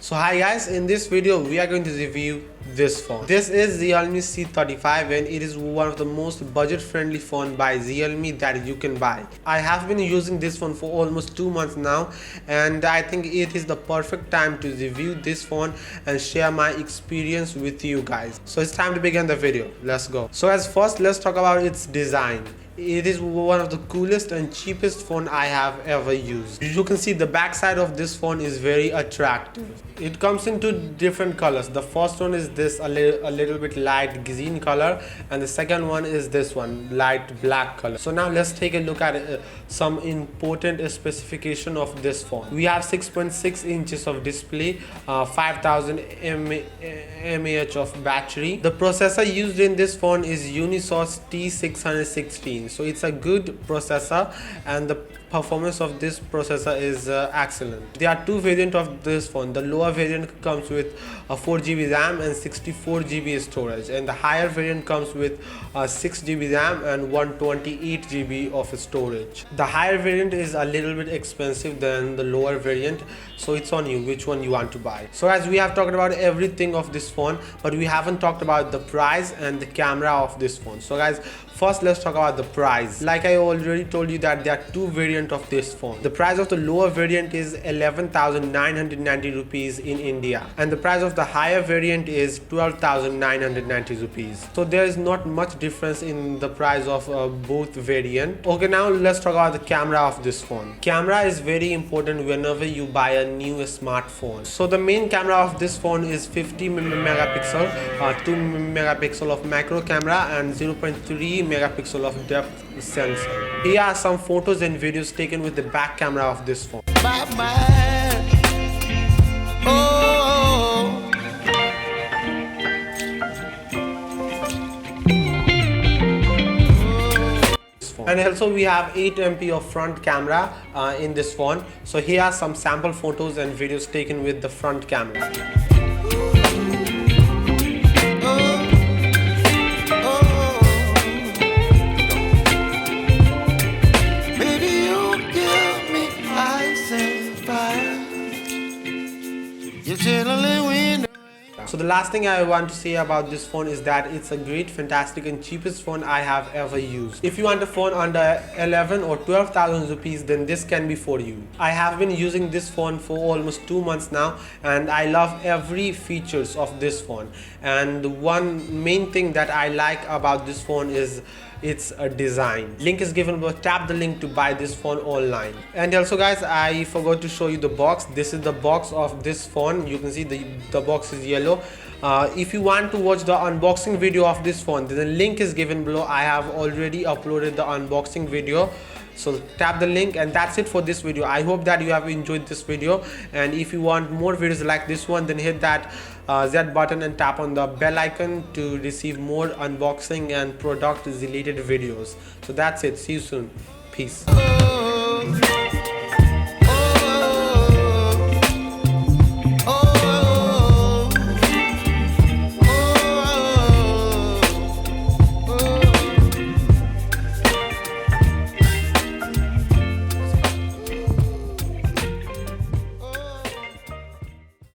So hi guys, in this video we are going to review this phone. This is Realme C35 and it is one of the most budget friendly phone by Realme that you can buy. I have been using this phone for almost 2 months now and I think it is the perfect time to review this phone and share my experience with you guys. So it's time to begin the video. Let's go. So as first, let's talk about its design. It is one of the coolest and cheapest phone I have ever used. You can see the back side of this phone is very attractive. It comes in two different colors. The first one is this a little bit light green color, and the second one is this one, light black color. So now let's take a look at some important specification of this phone. We have 6.6 inches of display, 5000 mAh of battery. The processor used in this phone is Unisoc T616. So it's a good processor and the performance of this processor is excellent. There are two variants of this phone. The lower variant comes with a 4GB RAM and 64GB storage, and the higher variant comes with 6GB RAM and 128GB of storage. The higher variant is a little bit expensive than the lower variant, so it's on you which one you want to buy. So as we have talked about everything of this phone, but we haven't talked about the price and the camera of this phone. So guys, first let's talk about the price. Like I already told you that there are two variants of this phone. The price of the lower variant is 11,990 rupees in India, and the price of the higher variant is 12,990 rupees. So there is not much difference in the price of both variant. Okay, now let's talk about the camera of this phone. Camera is very important whenever you buy a new smartphone. So the main camera of this phone is 50 megapixel, 2 megapixel of macro camera and 0.3 megapixel of depth sensor. Here are some photos and videos taken with the back camera of this phone. And also we have 8 MP of front camera in this phone. So here are some sample photos and videos taken with the front camera. So the last thing I want to say about this phone is that it's a great, fantastic and cheapest phone I have ever used. If you want a phone under 11 or 12,000 rupees, then this can be for you. I have been using this phone for almost 2 months now and I love every features of this phone. And the one main thing that I like about this phone is its design. Link is given below. Tap the link to buy this phone online. And also guys, I forgot to show you the box. This is the box of this phone. You can see the box is yellow. If you want to watch the unboxing video of this phone, then the link is given below. I have already uploaded the unboxing video, so tap the link. And that's it for this video. I hope that you have enjoyed this video, and if you want more videos like this one, then hit that Z button and tap on the bell icon to receive more unboxing and product related videos. So that's it. See you soon. Peace.